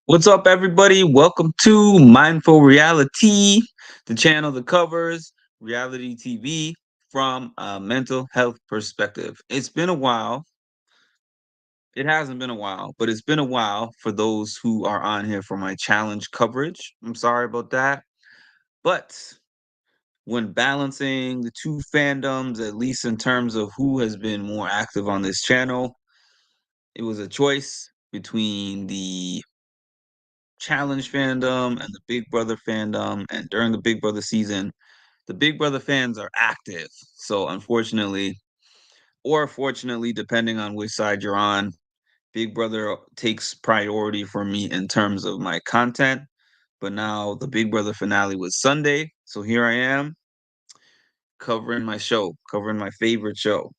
What's up, everybody? Welcome to Mindful Reality, the channel that covers reality TV from a mental health perspective. It's been a while. It hasn't been a while, but it's been a while for those who are on here for my challenge coverage. I'm sorry about that. But when balancing the two fandoms, at least in terms of who has been more active on this channel, it was a choice between the Challenge fandom and the Big Brother fandom. And during the Big Brother season, the Big Brother fans are active. So unfortunately, or fortunately, depending on which side you're on, Big Brother takes priority for me in terms of my content. But now the Big Brother finale was Sunday. So here I am covering my show, covering my favorite show.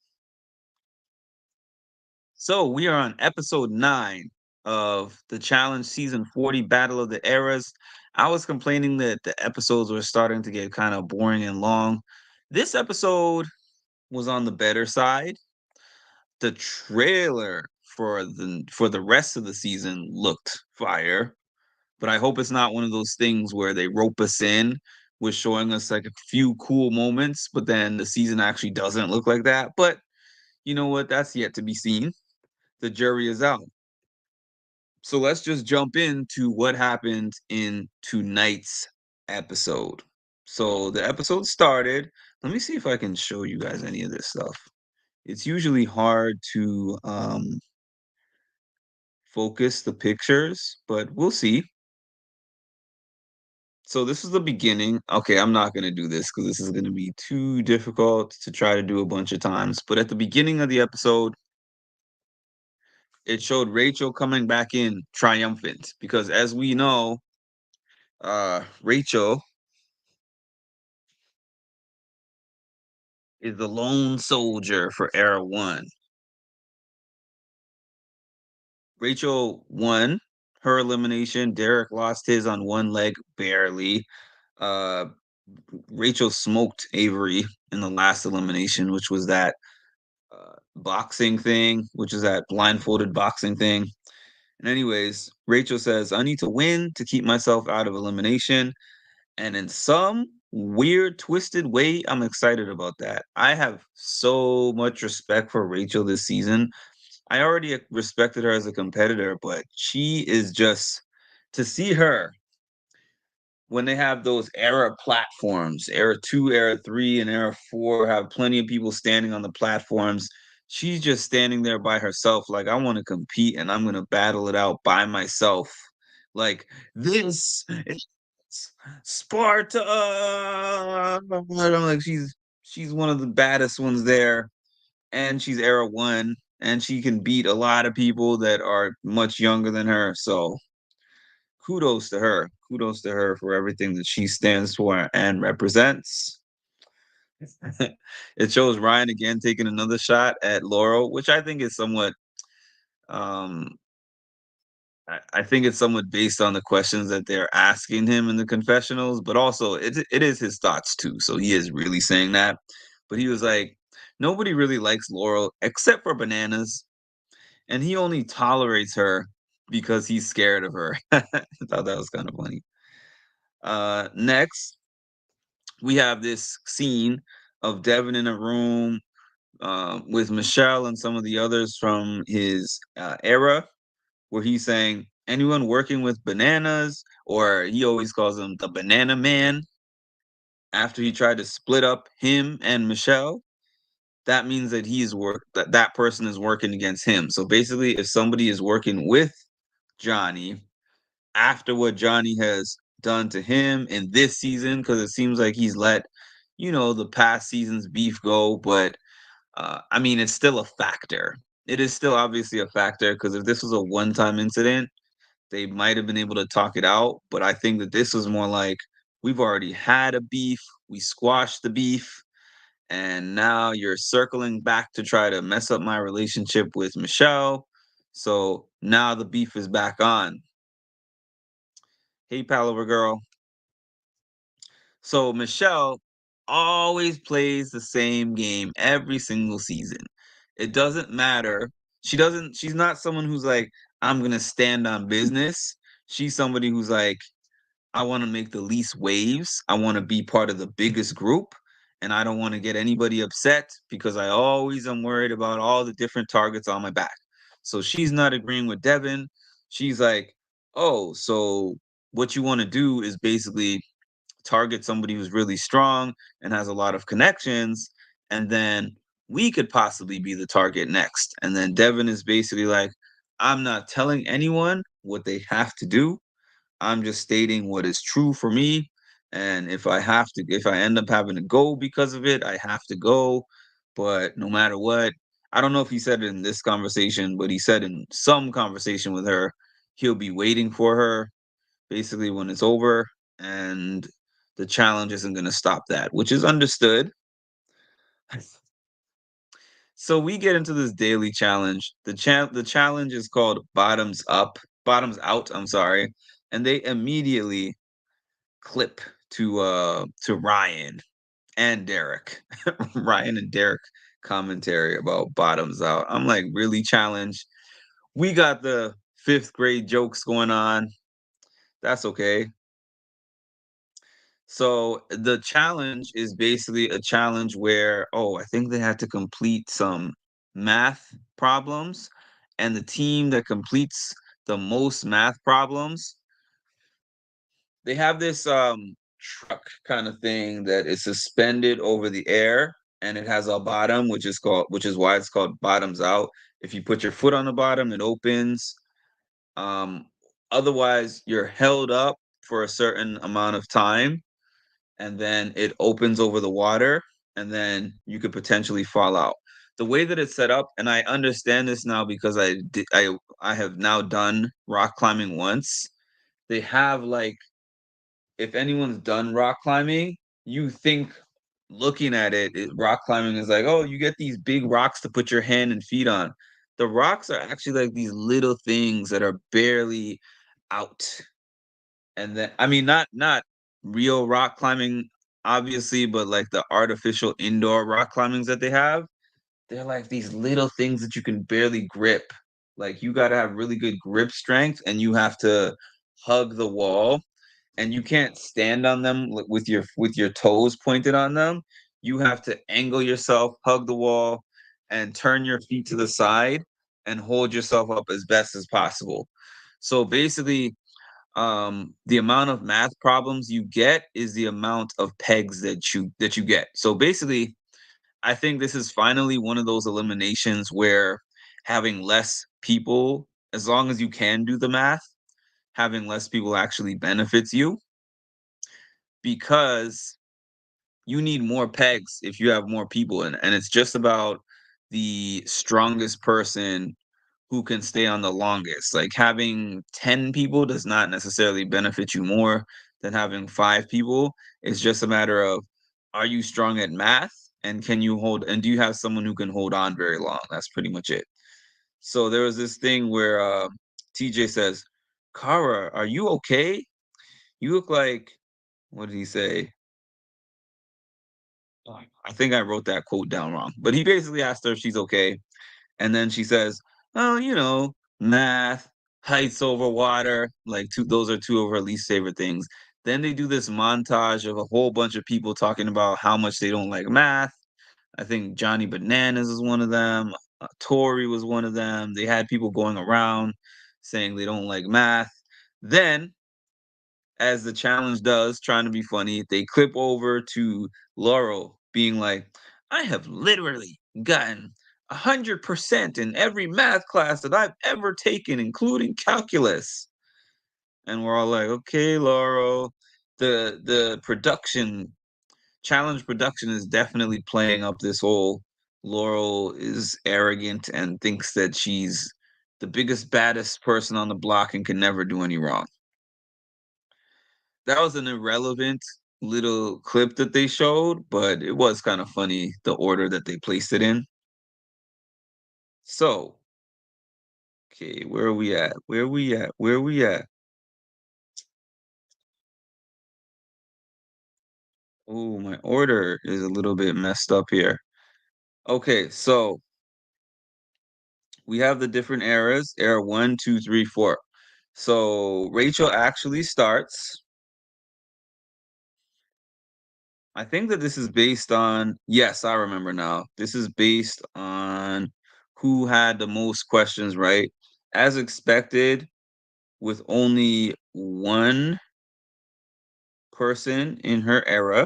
So we are on episode 9 of the challenge season 40 Battle of the Eras. I was complaining that the episodes were starting to get kind of boring and long. This episode was on the better side. The trailer for the rest of the season looked fire, but I hope it's not one of those things where they rope us in with showing us like a few cool moments, but then the season actually doesn't look like that. But you know what? That's yet to be seen. The jury is out. So let's just jump into what happened in tonight's episode. So the episode started. Let me see if I can show you guys any of this stuff. It's usually hard to focus the pictures, but we'll see. So this is the beginning. Okay, I'm not going to do this because this is going to be too difficult to try to do a bunch of times. But at the beginning of the episode, it showed Rachel coming back in triumphant because as we know, Rachel is the lone soldier for Era 1. Rachel won her elimination. Derek lost his on one leg barely. Uh, Rachel smoked Avery in the last elimination, which was that boxing thing, which is that blindfolded boxing thing. And anyways, Rachel says, I need to win to keep myself out of elimination. And in some weird, twisted way, I'm excited about that. I have so much respect for Rachel this season. I already respected her as a competitor, but she is just to see her when they have those era platforms, era 2, era 3, and era 4 have plenty of people standing on the platforms. She's just standing there by herself, like, I want to compete and I'm going to battle it out by myself. Like, this is Sparta. I'm like, she's one of the baddest ones there, and she's era 1, and she can beat a lot of people that are much younger than her. So kudos to her. Kudos to her for everything that she stands for and represents. It shows Ryan again taking another shot at Laurel, which I think is somewhat um I think it's somewhat based on the questions that they're asking him in the confessionals, but also it is his thoughts too. So he is really saying that. But he was like, nobody really likes Laurel except for Bananas, and he only tolerates her because he's scared of her. I thought that was kind of funny. Next, we have this scene of Devin in a room with Michelle and some of the others from his era, where he's saying, anyone working with bananas, or he always calls him the banana man, after he tried to split up him and Michelle, that means that that person is working against him. So basically, if somebody is working with Johnny after what Johnny has done to him in this season, because it seems like he's let, the past season's beef go, but I mean, it's still a factor. It is still obviously a factor because if this was a one-time incident, they might have been able to talk it out. But I think that this was more like we've already had a beef, we squashed the beef, and now you're circling back to try to mess up my relationship with Michelle. So now the beef is back on. Hey, Palaver girl. So Michelle always plays the same game every single season. It doesn't matter. She's not someone who's like, I'm gonna stand on business. She's somebody who's like, I want to make the least waves. I want to be part of the biggest group. And I don't want to get anybody upset because I always am worried about all the different targets on my back. So she's not agreeing with Devin. She's like, oh, so what you want to do is basically target somebody who's really strong and has a lot of connections. And then we could possibly be the target next. And then Devin is basically like, I'm not telling anyone what they have to do. I'm just stating what is true for me. And if I end up having to go because of it, I have to go. But no matter what, I don't know if he said it in this conversation, but he said in some conversation with her, he'll be waiting for her basically when it's over. And the challenge isn't going to stop that, which is understood. So we get into this daily challenge. The challenge is called bottoms out, I'm sorry. And they immediately clip to Ryan and Derek. Ryan and Derek commentary about bottoms out. I'm like, really challenge. We got the fifth grade jokes going on. That's okay. So the challenge is basically a challenge where, oh, I think they had to complete some math problems, and the team that completes the most math problems, they have this truck kind of thing that is suspended over the air, and it has a bottom, which is why it's called bottoms out. If you put your foot on the bottom, it opens. Um, Otherwise, you're held up for a certain amount of time, and then it opens over the water, and then you could potentially fall out. The way that it's set up, and I understand this now because I have now done rock climbing once. They have like, if anyone's done rock climbing, you think looking at rock climbing is like, oh, you get these big rocks to put your hand and feet on. The rocks are actually like these little things that are barely out. And then, I mean, not real rock climbing, obviously, but like the artificial indoor rock climbings that they have, they're like these little things that you can barely grip. Like you got to have really good grip strength, and you have to hug the wall, and you can't stand on them with your toes pointed on them. You have to angle yourself, hug the wall, and turn your feet to the side and hold yourself up as best as possible. So basically, the amount of math problems you get is the amount of pegs that you get. So basically, I think this is finally one of those eliminations where having less people, as long as you can do the math, having less people actually benefits you, because you need more pegs if you have more people, and it's just about the strongest person who can stay on the longest. Like having 10 people does not necessarily benefit you more than having 5 people. It's just a matter of, are you strong at math, and do you have someone who can hold on very long? That's pretty much it. So there was this thing where TJ says, Kara, are you okay? You look like, what did he say? I think I wrote that quote down wrong, but he basically asked her if she's okay. And then she says, oh, math, heights over water, like those are two of her least favorite things. Then they do this montage of a whole bunch of people talking about how much they don't like math. I think Johnny Bananas is one of them. Tori was one of them. They had people going around saying they don't like math. Then, as the challenge does, trying to be funny, they clip over to Laurel being like, I have literally gotten 100% in every math class that I've ever taken, including calculus. And we're all like, okay, Laurel. The production challenge production is definitely playing up this whole Laurel is arrogant and thinks that she's the biggest, baddest person on the block and can never do any wrong. That was an irrelevant little clip that they showed, but it was kind of funny the order that they placed it in. So, okay, where are we at? Where are we at? Where are we at? Oh, my order is a little bit messed up here. Okay, so we have the different eras, era one, two, three, four. So Rachel actually starts. I think that this is based on, yes, I remember now. This is based on who had the most questions right. As expected, with only one person in her era,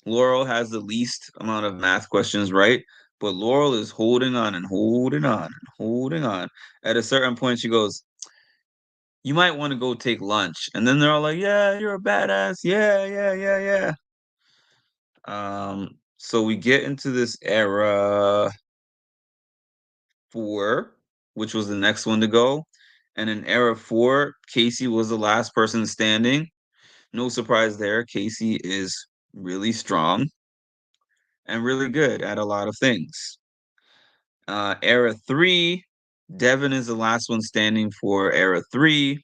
Laurel has the least amount of math questions right, but Laurel is holding on and holding on and holding on. At a certain point, she goes, "You might want to go take lunch." And then they're all like, "Yeah, you're a badass. Yeah, yeah, yeah, yeah." So we get into this era four, which was the next one to go. And in era four, Casey was the last person standing. No surprise there. Casey is really strong and really good at a lot of things. Era three, Devin is the last one standing for era three.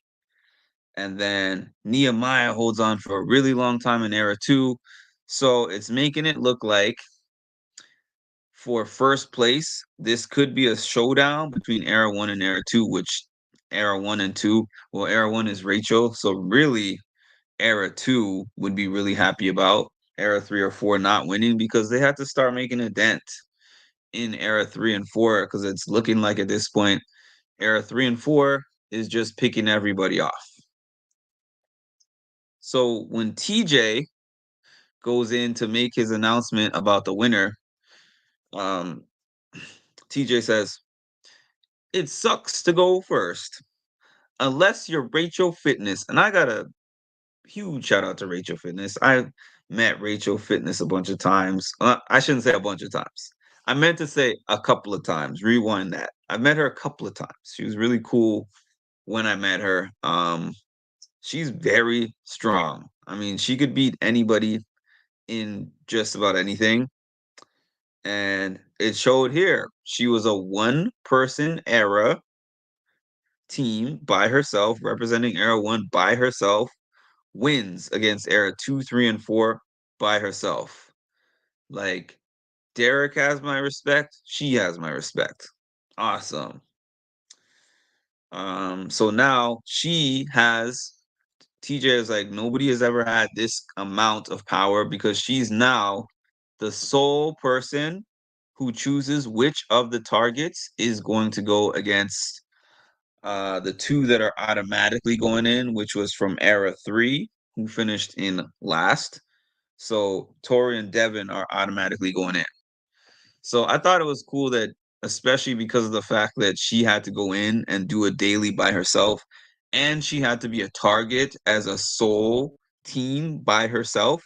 And then Nehemiah holds on for a really long time in era two. So it's making it look like for first place, this could be a showdown between era one and era two, which era one and two, well, era one is Rachel. So really, era two would be really happy about era three or four not winning because they had to start making a dent in era three and four because it's looking like at this point, era three and four is just picking everybody off. So when TJ goes in to make his announcement about the winner, um, TJ says, "It sucks to go first, unless you're Rachel Fitness." And I got a huge shout out to Rachel Fitness. I met Rachel Fitness a bunch of times. I shouldn't say a bunch of times. I meant to say a couple of times. Rewind that. I met her a couple of times. She was really cool when I met her. She's very strong. I mean, she could beat anybody in just about anything. And it showed here. She was a one person era team by herself, representing era one by herself, wins against era two, three, and four by herself. Like, Derek has my respect. She has my respect. Awesome. So now she has TJ is like, nobody has ever had this amount of power because she's now the sole person who chooses which of the targets is going to go against the two that are automatically going in, which was from era three, who finished in last. So Tori and Devin are automatically going in. So I thought it was cool that, especially because of the fact that she had to go in and do a daily by herself, and she had to be a target as a sole team by herself.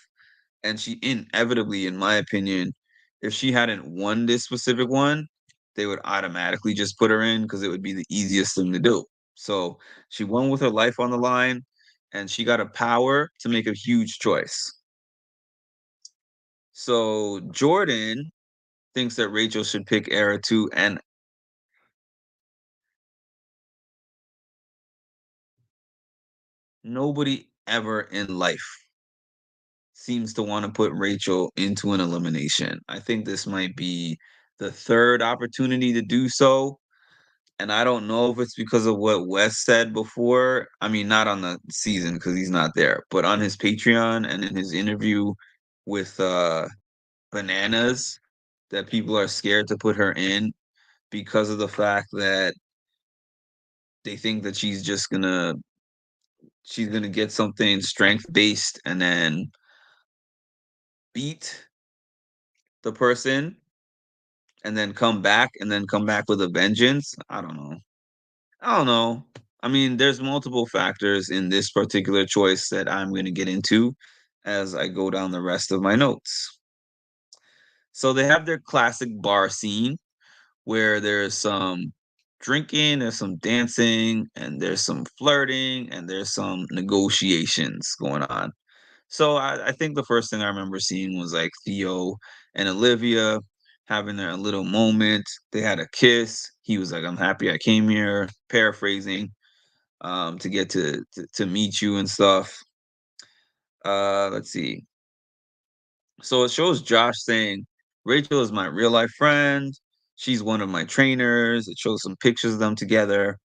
And she inevitably, in my opinion, if she hadn't won this specific one, they would automatically just put her in because it would be the easiest thing to do. So she won with her life on the line, and she got a power to make a huge choice. So Jordan thinks that Rachel should pick Era too, and nobody ever in life seems to want to put Rachel into an elimination. I think this might be the third opportunity to do so. And I don't know if it's because of what Wes said before. I mean, not on the season because he's not there, but on his Patreon and in his interview with Bananas, that people are scared to put her in because of the fact that they think that she's gonna get something strength based and then beat the person and then come back with a vengeance. I don't know. I don't know. I mean, there's multiple factors in this particular choice that I'm going to get into as I go down the rest of my notes. So they have their classic bar scene where there's some drinking, there's some dancing, and there's some flirting, and there's some negotiations going on. So I think the first thing I remember seeing was like Theo and Olivia having their little moment. They had a kiss. He was like, "I'm happy I came here," paraphrasing, to get to meet you and stuff. Let's see. So it shows Josh saying, "Rachel is my real life friend. She's one of my trainers." It shows some pictures of them together.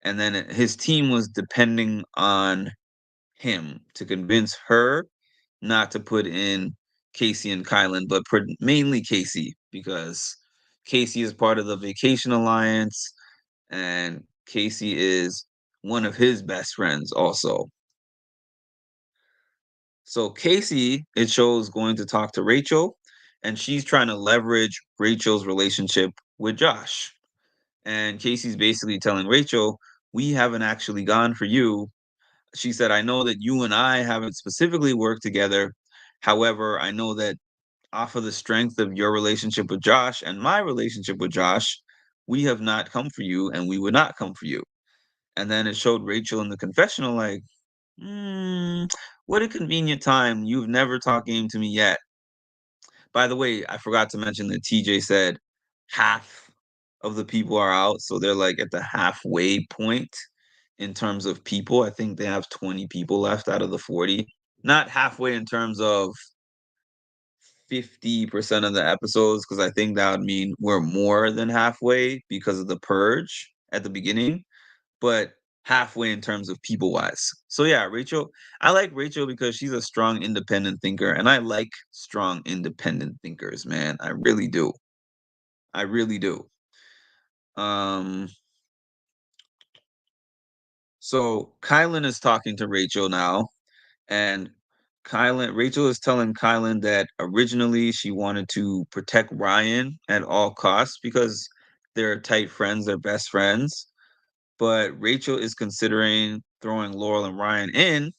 and then his team was depending on him to convince her not to put in Casey and Kylan, but mainly Casey because Casey is part of the Vacation Alliance, and Casey is one of his best friends also. So Casey, it shows going to talk to Rachel, and she's trying to leverage Rachel's relationship with Josh. And Casey's basically telling Rachel, "We haven't actually gone for you." She said, "I know that you and I haven't specifically worked together. However, I know that off of the strength of your relationship with Josh and my relationship with Josh, we have not come for you and we would not come for you." And then it showed Rachel in the confessional, like, what a convenient time. You've never talked game to me yet. By the way, I forgot to mention that TJ said half of the people are out. So they're like at the halfway point in terms of people. I think they have 20 people left out of the 40. Not halfway in terms of 50% of the episodes, because I think that would mean we're more than halfway because of the purge at the beginning, but halfway in terms of people wise. So yeah, Rachel, I like Rachel because she's a strong independent thinker, and I like strong independent thinkers, man. I really do. I really do. Um, so Kylan is talking to Rachel now, and Rachel is telling Kylan that originally she wanted to protect Ryan at all costs because they're tight friends, they're best friends. But Rachel is considering throwing Laurel and Ryan in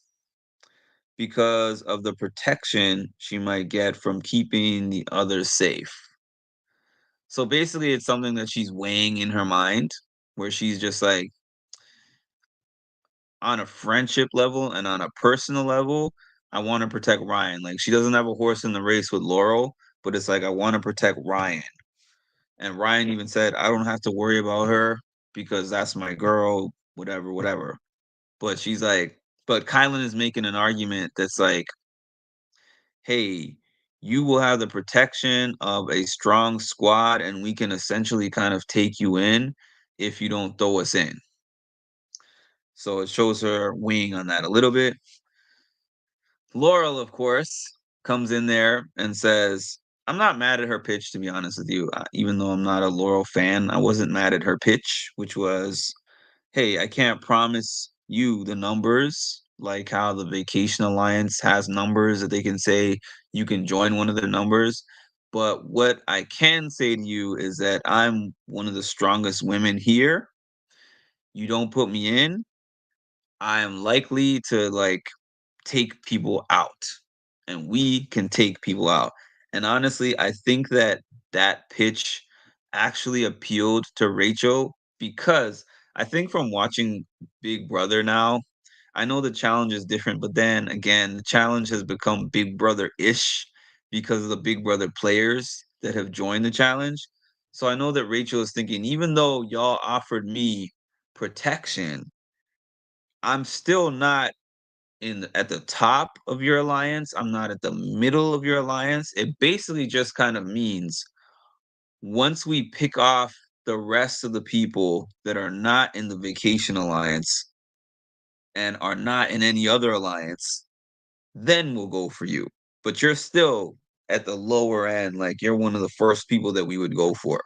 because of the protection she might get from keeping the others safe. So basically, it's something that she's weighing in her mind, where she's just like, on a friendship level and on a personal level, I want to protect Ryan. Like, she doesn't have a horse in the race with Laurel, but it's like, I want to protect Ryan. And Ryan even said, I don't have to worry about her because that's my girl, whatever, whatever. But she's like, but Kylan is making an argument that's like, hey, you will have the protection of a strong squad, and we can essentially kind of take you in if you don't throw us in. So it shows her weighing on that a little bit. Laurel, of course, comes in there and says, I'm not mad at her pitch, to be honest with you. Even though I'm not a Laurel fan, I wasn't mad at her pitch, which was, hey, I can't promise you the numbers, like how the Vacation Alliance has numbers that they can say you can join one of their numbers. But what I can say to you is that I'm one of the strongest women here. You don't put me in, I am likely to like take people out, and we can take people out. And honestly, I think that that pitch actually appealed to Rachel because I think from watching Big Brother now, I know the challenge is different, but then again, the challenge has become Big Brother-ish because of the Big Brother players that have joined the challenge. So I know that Rachel is thinking, even though y'all offered me protection, I'm still not at the top of your alliance. I'm not at the middle of your alliance. It basically just kind of means once we pick off the rest of the people that are not in the Vacation Alliance and are not in any other alliance, then we'll go for you. But you're still at the lower end. Like, you're one of the first people that we would go for.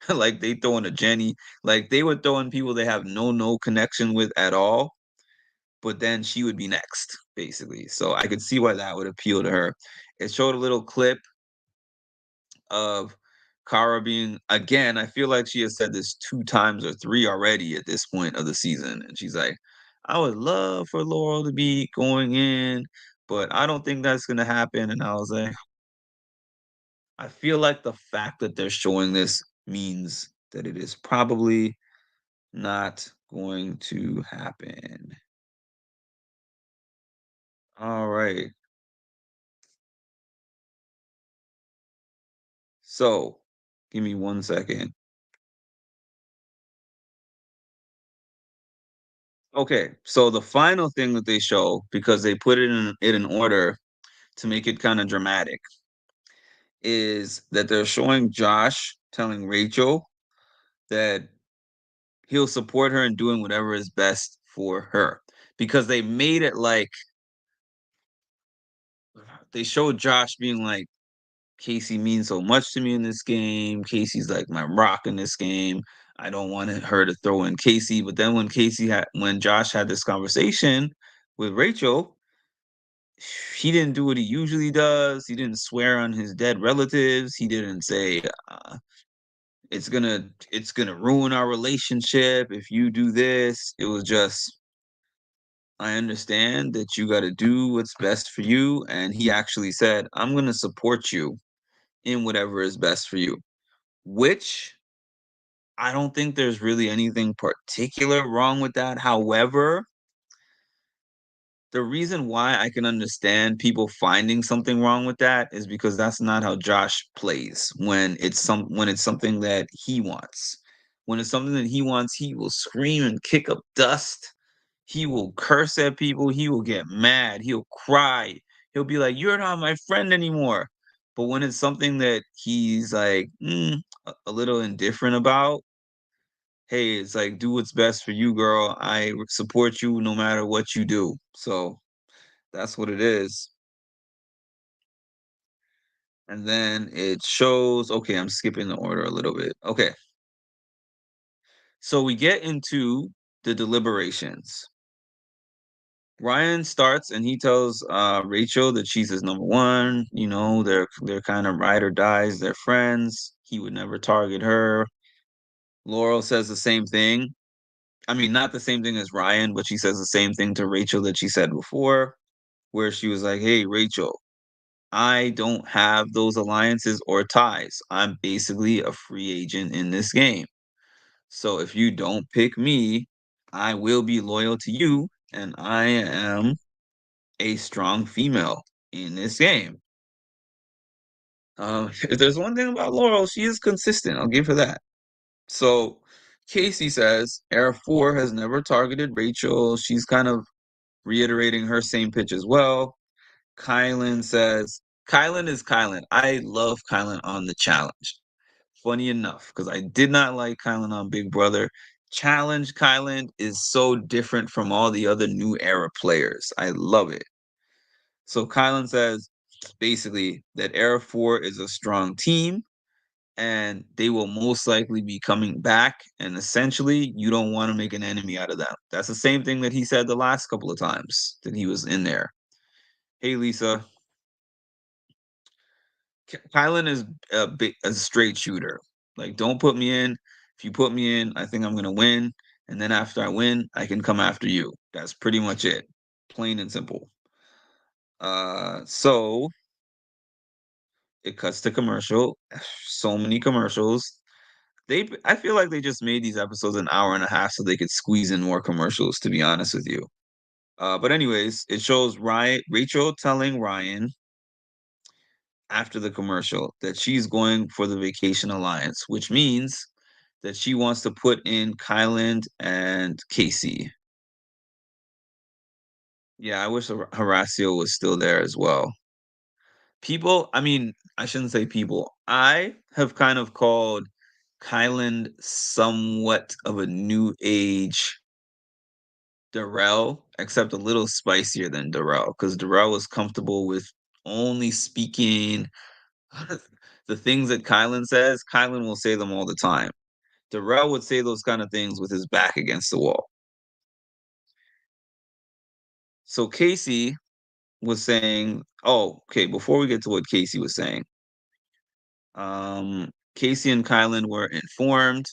Like, they throw in a Jenny, like they would throw in people they have no connection with at all, but then she would be next, basically. So I could see why that would appeal to her. It showed a little clip of Kara being, again, I feel like she has said this 2 times or 3 already at this point of the season. And she's like, I would love for Laurel to be going in, but I don't think that's gonna happen. And I was like, I feel like the fact that they're showing this means that it is probably not going to happen. All right. So give me 1 second. Okay, so the final thing that they show, because they put it in order to make it kind of dramatic, is that they're showing Josh telling Rachel that he'll support her in doing whatever is best for her. Because they made it like they showed Josh being like, Casey means so much to me in this game. Casey's like my rock in this game. I don't want her to throw in Casey. But then when Josh had this conversation with Rachel, he didn't do what he usually does. He didn't swear on his dead relatives. He didn't say it's gonna ruin our relationship if you do this. It was just, I understand that you got to do what's best for you, and he actually said, I'm gonna support you in whatever is best for you, which I don't think there's really anything particular wrong with that. However, the reason why I can understand people finding something wrong with that is because that's not how Josh plays when it's something that he wants. When it's something that he wants, he will scream and kick up dust. He will curse at people. He will get mad. He'll cry. He'll be like, "You're not my friend anymore." But when it's something that he's like a little indifferent about, hey, it's like, do what's best for you, girl. I support you no matter what you do. So that's what it is. And then it shows, okay, I'm skipping the order a little bit. Okay. So we get into the deliberations. Ryan starts and he tells Rachel that she's his number one. You know, they're kind of ride or dies, they're friends. He would never target her. Laurel says the same thing. I mean, not the same thing as Ryan, but she says the same thing to Rachel that she said before, where she was like, "Hey, Rachel, I don't have those alliances or ties. I'm basically a free agent in this game. So if you don't pick me, I will be loyal to you, and I am a strong female in this game." If there's one thing about Laurel, she is consistent. I'll give her that. So Casey says Era 4 has never targeted Rachel. She's kind of reiterating her same pitch as well. Kylan says, Kylan is Kylan. I love Kylan on the challenge. Funny enough, because I did not like Kylan on Big Brother. Challenge Kylan is so different from all the other new era players. I love it. So Kylan says basically that Era 4 is a strong team and they will most likely be coming back. And essentially, you don't want to make an enemy out of them. That's the same thing that he said the last couple of times that he was in there. Hey, Lisa, Kylan is a straight shooter. Like, don't put me in. If you put me in, I think I'm gonna win. And then after I win, I can come after you. That's pretty much it. Plain and simple. So it cuts to commercial. So many commercials. I feel like they just made these episodes an hour and a half so they could squeeze in more commercials, to be honest with you. But anyways, it shows Rachel telling Ryan after the commercial that she's going for the Vacation Alliance, which means that she wants to put in Kyland and Casey. Yeah, I wish Horacio was still there as well. People, I mean, I shouldn't say people. I have kind of called Kyland somewhat of a new age Darrell, except a little spicier than Darrell, because Darrell was comfortable with only speaking the things that Kylan says. Kylan will say them all the time. Darrell would say those kind of things with his back against the wall. So Casey was saying, oh, okay, before we get to what Casey was saying, Casey and Kylan were informed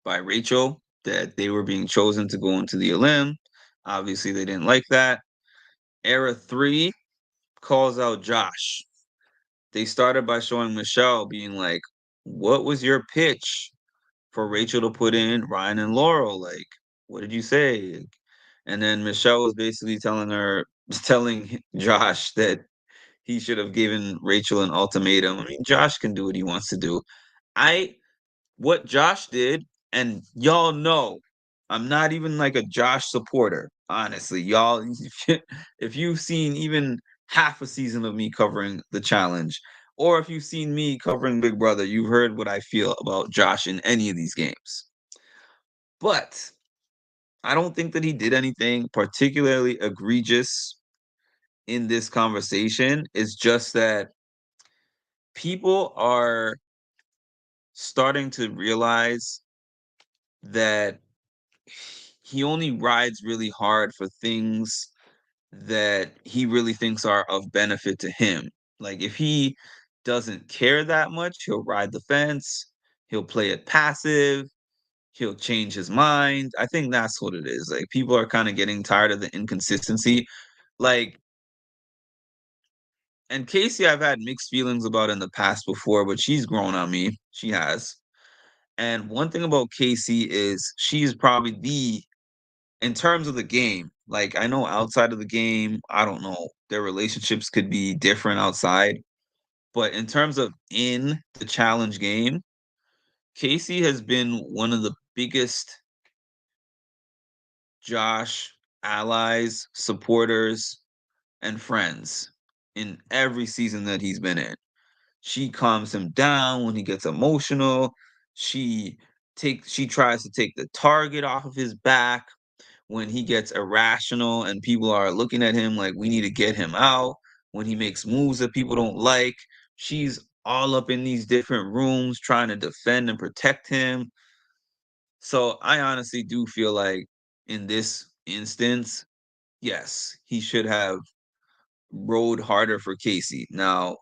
by Rachel that they were being chosen to go into the Elim. Obviously, they didn't like that. Era 3 calls out Josh. They started by showing Michelle being like, what was your pitch for Rachel to put in Ryan and Laurel? Like, what did you say? And then Michelle was basically telling Josh that he should have given Rachel an ultimatum. I mean, Josh can do what he wants to do. I what Josh did, and y'all know, I'm not even like a Josh supporter, honestly. Y'all, if you've seen even half a season of me covering the challenge, or if you've seen me covering Big Brother, you've heard what I feel about Josh in any of these games. But I don't think that he did anything particularly egregious in this conversation. It's just that people are starting to realize that he only rides really hard for things that he really thinks are of benefit to him. Like if he doesn't care that much, he'll ride the fence, he'll play it passive, he'll change his mind. I think that's what it is. Like people are kind of getting tired of the inconsistency. Like, and Casey, I've had mixed feelings about in the past before, but she's grown on me. She has. And one thing about Casey is she's probably the in terms of the game, like I know outside of the game, I don't know, their relationships could be different outside, but in terms of in the challenge game, Casey has been one of the biggest Josh allies, supporters, and friends in every season that he's been in. She calms him down when he gets emotional. She she tries to take the target off of his back when he gets irrational and people are looking at him like we need to get him out, when he makes moves that people don't like. She's all up in these different rooms trying to defend and protect him. So I honestly do feel like in this instance, yes, he should have rode harder for Casey. Now,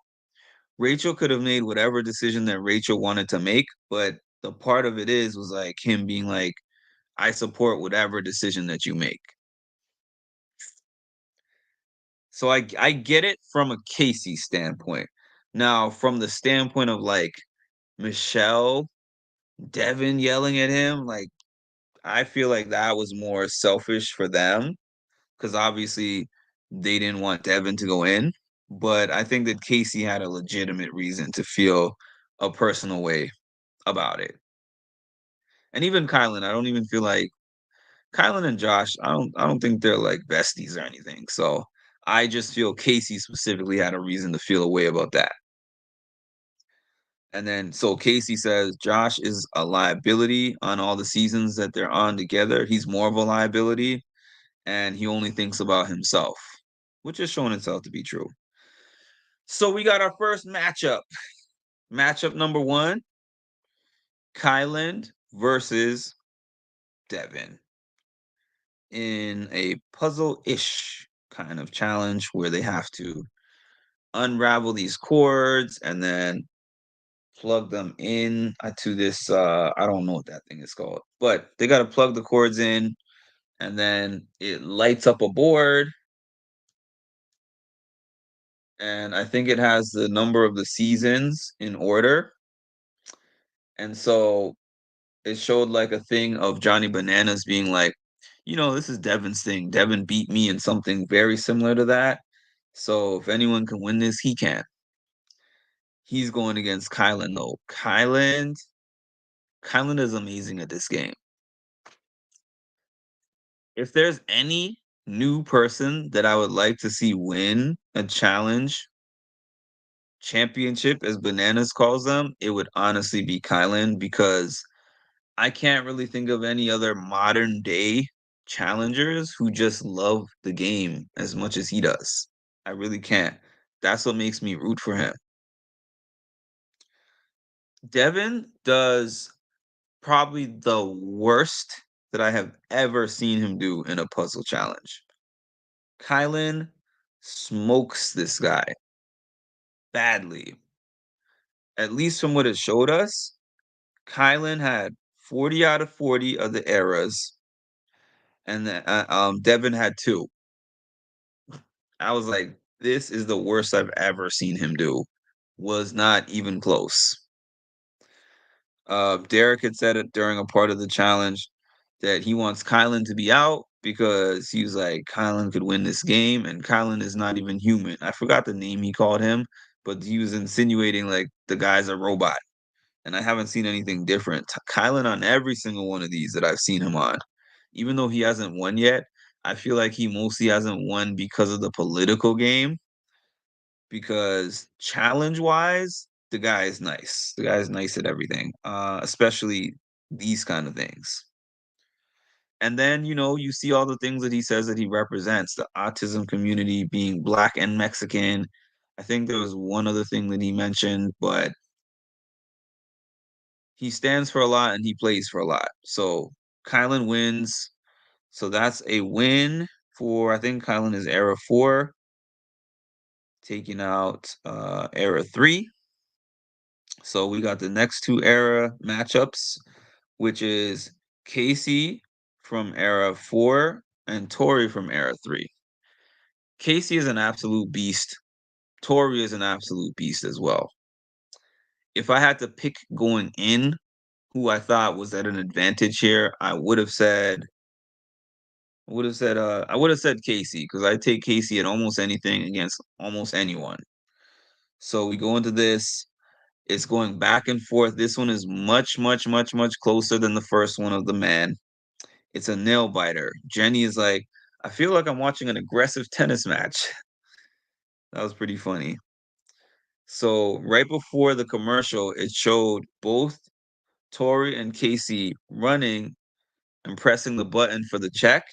Rachel could have made whatever decision that Rachel wanted to make, but the part of it is was like him being like, I support whatever decision that you make. So I get it from a Casey standpoint. Now, from the standpoint of like Michelle, Devin yelling at him, like I feel like that was more selfish for them because obviously they didn't want Devin to go in. But I think that Casey had a legitimate reason to feel a personal way about it. And even Kylan, I don't even feel like Kylan and Josh, I don't think they're like besties or anything. So I just feel Casey specifically had a reason to feel a way about that. And then so Casey says Josh is a liability on all the seasons that they're on together. He's more of a liability and he only thinks about himself, which is showing itself to be true. So we got our first matchup. Matchup number one, Kyland versus Devin in a puzzle-ish kind of challenge where they have to unravel these cords and then plug them in to this I don't know what that thing is called, but they got to plug the cords in and then it lights up a board and I think it has the number of the seasons in order. And so it showed like a thing of Johnny Bananas being like, this is Devin's thing. Devin beat me in something very similar to that. So if anyone can win this, he can. He's going against Kylan though. Kylan is amazing at this game. If there's any new person that I would like to see win a challenge championship, as Bananas calls them, it would honestly be Kylan because I can't really think of any other modern day challengers who just love the game as much as he does. I really can't. That's what makes me root for him. Devin does probably the worst that I have ever seen him do in a puzzle challenge. Kylan smokes this guy badly. At least from what it showed us, Kylan had 40 out of 40 of the eras, and Devin had two. I was like, this is the worst I've ever seen him do. Was not even close. Derek had said it during a part of the challenge that he wants Kylan to be out because he was like, Kylan could win this game, and Kylan is not even human. I forgot the name he called him, but he was insinuating like the guy's a robot. And I haven't seen anything different. Kylan on every single one of these that I've seen him on, even though he hasn't won yet, I feel like he mostly hasn't won because of the political game. Because challenge wise, the guy is nice. The guy is nice at everything, especially these kind of things. And then, you see all the things that he says that he represents, the autism community, being black and Mexican. I think there was one other thing that he mentioned, but he stands for a lot and he plays for a lot. So Kylan wins. So that's a win for, I think Kylan is era 4, taking out era 3. So we got the next two era matchups, which is Casey from era 4 and Tori from era 3. Casey is an absolute beast. Tori is an absolute beast as well. If I had to pick going in who I thought was at an advantage here, I would have said Casey because I take Casey at almost anything against almost anyone. So we go into this. It's going back and forth. This one is much, much, much, much closer than the first one of the man. It's a nail biter. Jenny is like, I feel like I'm watching an aggressive tennis match. That was pretty funny. So right before the commercial, it showed both Tori and Casey running and pressing the button for the check,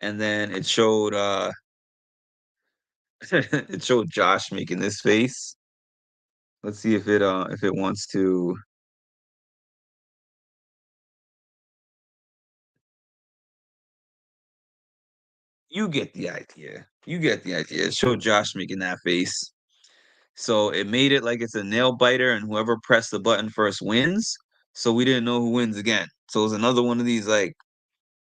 and then it showed it showed Josh making this face. Let's see if it wants to. You get the idea. You get the idea. It showed Josh making that face. So it made it like it's a nail biter, and whoever pressed the button first wins. So we didn't know who wins again. So it was another one of these like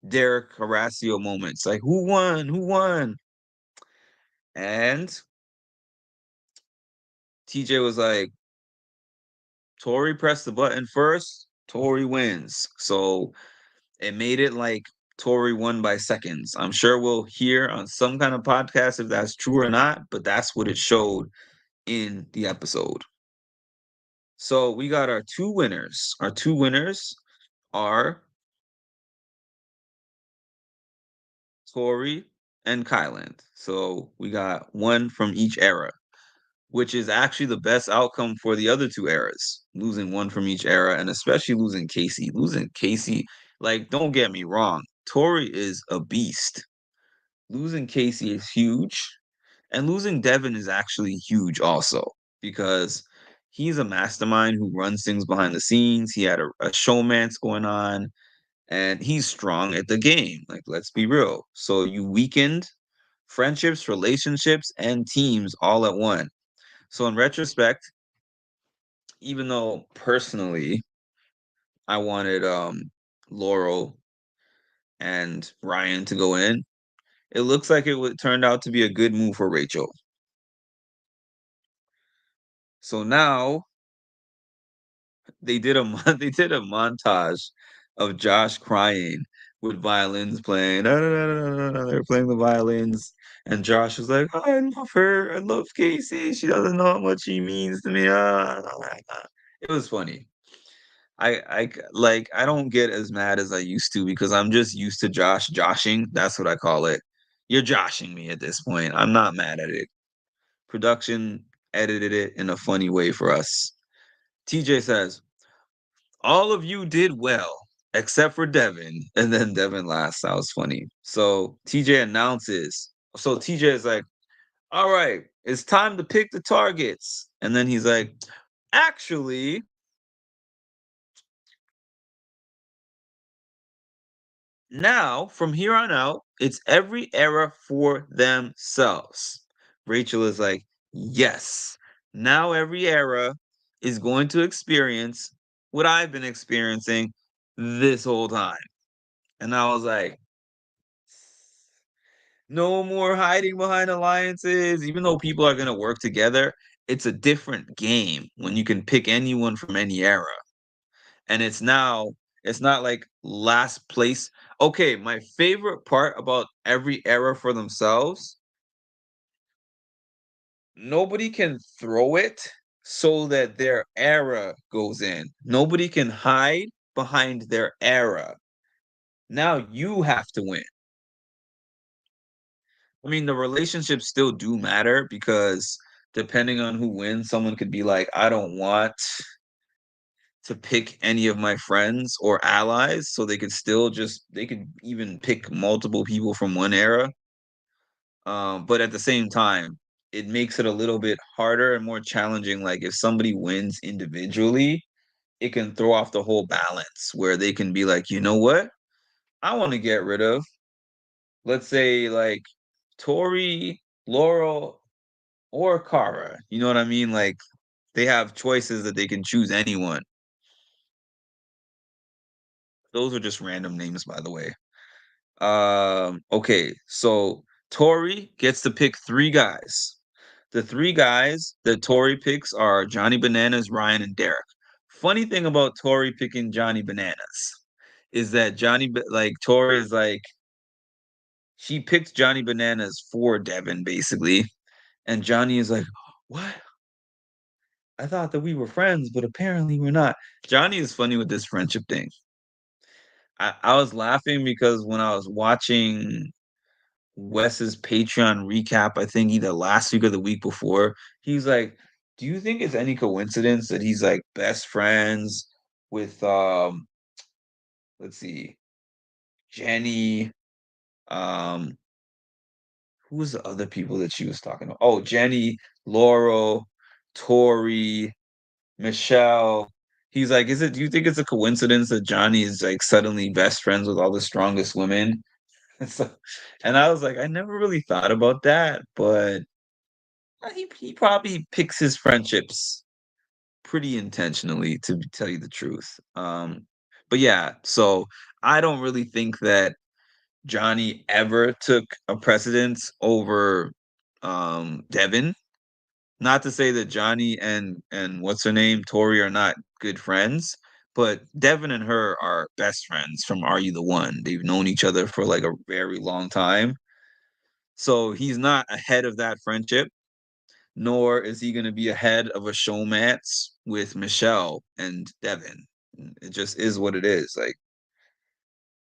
Derek Horacio moments. Like who won? Who won? And TJ was like, Tori pressed the button first. Tori wins. So it made it like Tori won by seconds. I'm sure we'll hear on some kind of podcast if that's true or not, but that's what it showed in the episode. So we got our two winners. Our two winners are Tori and Kyland. So we got one from each era, which is actually the best outcome for the other two eras, losing one from each era, and especially losing Casey. Losing Casey, like, don't get me wrong, Tori is a beast. Losing Casey is huge, and losing Devin is actually huge also because he's a mastermind who runs things behind the scenes. He had a showmance going on, and he's strong at the game. Like, let's be real. So you weakened friendships, relationships, and teams all at one. So in retrospect, even though personally I wanted Laurel and Ryan to go in, it looks like turned out to be a good move for Rachel. So now they did a montage of Josh crying with violins playing. Da, da, da, da, da, da. They're playing the violins, and Josh was like, "Oh, I love her. I love Casey. She doesn't know how much she means to me." It was funny. Like I don't get as mad as I used to because I'm just used to joshing. That's what I call it. You're joshing me at this point. I'm not mad at it. Production edited it in a funny way for us. TJ says, all of you did well except for Devin. And then Devin laughs. That was funny. So TJ announces. So TJ is like, all right, it's time to pick the targets. And then he's like, actually, now, from here on out, it's every era for themselves. Rachel is like, yes, now every era is going to experience what I've been experiencing this whole time. And I was like, no more hiding behind alliances. Even though people are going to work together, it's a different game when you can pick anyone from any era. And it's not like last place. Okay, my favorite part about every era for themselves, nobody can throw it so that their era goes in. Nobody can hide behind their era. Now you have to win. I mean, the relationships still do matter because depending on who wins, someone could be like, I don't want to pick any of my friends or allies, so they could still just they could even pick multiple people from one era. But at the same time, it makes it a little bit harder and more challenging. Like if somebody wins individually, it can throw off the whole balance where they can be like, you know what? I want to get rid of, let's say, like Tori, Laurel, or Kara. You know what I mean? Like they have choices that they can choose anyone. Those are just random names, by the way. Okay, so Tori gets to pick three guys. The three guys that Tori picks are Johnny Bananas, Ryan, and Derek. Funny thing about Tori picking Johnny Bananas is that like Tori is like she picked Johnny Bananas for Devin basically, and Johnny is like, "What? I thought that we were friends, but apparently we're not." Johnny is funny with this friendship thing. I was laughing because when I was watching Wes's Patreon recap, I think either last week or the week before, he's like, "Do you think it's any coincidence that he's like best friends with let's see, Jenny, um, who was the other people that she was talking about? Oh, Jenny, Laurel, Tori, Michelle." He's like, do you think it's a coincidence that Johnny is like suddenly best friends with all the strongest women?" So, and I was like, I never really thought about that, but he probably picks his friendships pretty intentionally, to tell you the truth. But yeah, so I don't really think that Johnny ever took a precedence over Devin. Not to say that Johnny and what's her name, Tori, are not good friends, but Devin and her are best friends from Are You the One? They've known each other for like a very long time. So he's not ahead of that friendship, nor is he going to be ahead of a showmance with Michelle and Devin. It just is what it is. Like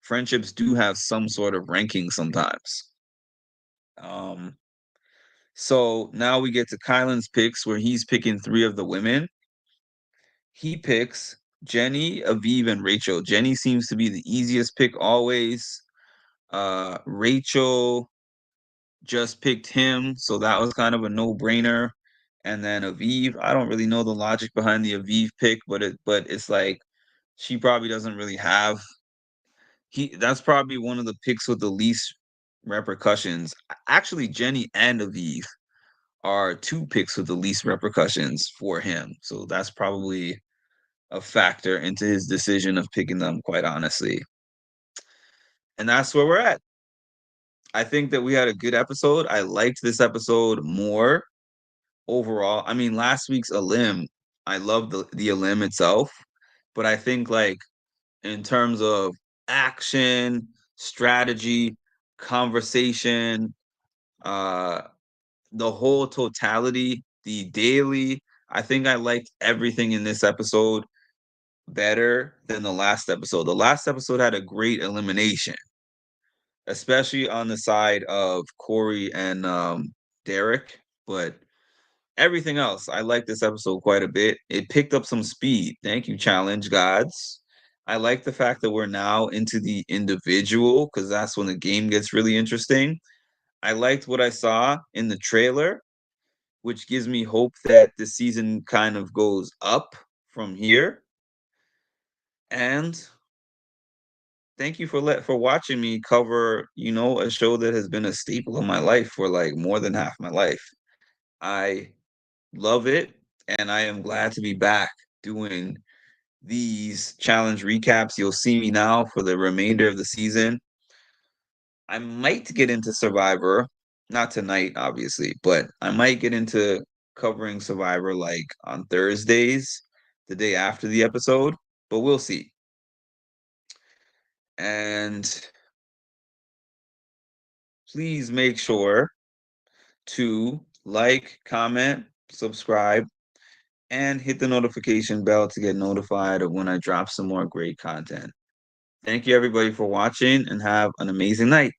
friendships do have some sort of ranking sometimes. Um, so now we get to Kylan's picks where he's picking three of the women. He picks Jenny, Aviv, and Rachel. Jenny seems to be the easiest pick always. Rachel just picked him, so that was kind of a no-brainer. And then Aviv, I don't really know the logic behind the Aviv pick, but it's like she probably doesn't really have he that's probably one of the picks with the least repercussions. Actually, Jenny and Aviv are two picks with the least repercussions for him. So that's probably a factor into his decision of picking them, quite honestly. And that's where we're at. I think that we had a good episode. I liked this episode more overall. I mean, last week's Elim, I love the Elim itself, but I think like in terms of action, strategy, conversation, uh, the whole totality, the daily, I think I liked everything in this episode better than the last episode. The last episode had a great elimination, especially on the side of Corey and Derek, but everything else, I like this episode quite a bit. It picked up some speed. Thank you, Challenge Gods. I like the fact that we're now into the individual because that's when the game gets really interesting. I liked what I saw in the trailer, which gives me hope that the season kind of goes up from here. And thank you for watching me cover, a show that has been a staple of my life for like more than half my life. I love it, and I am glad to be back doing these challenge recaps. You'll see me now for the remainder of the season. I might get into Survivor, not tonight, obviously, but I might get into covering Survivor like on Thursdays, the day after the episode, but we'll see. And please make sure to like, comment, subscribe, and hit the notification bell to get notified of when I drop some more great content. Thank you, everybody, for watching, and have an amazing night.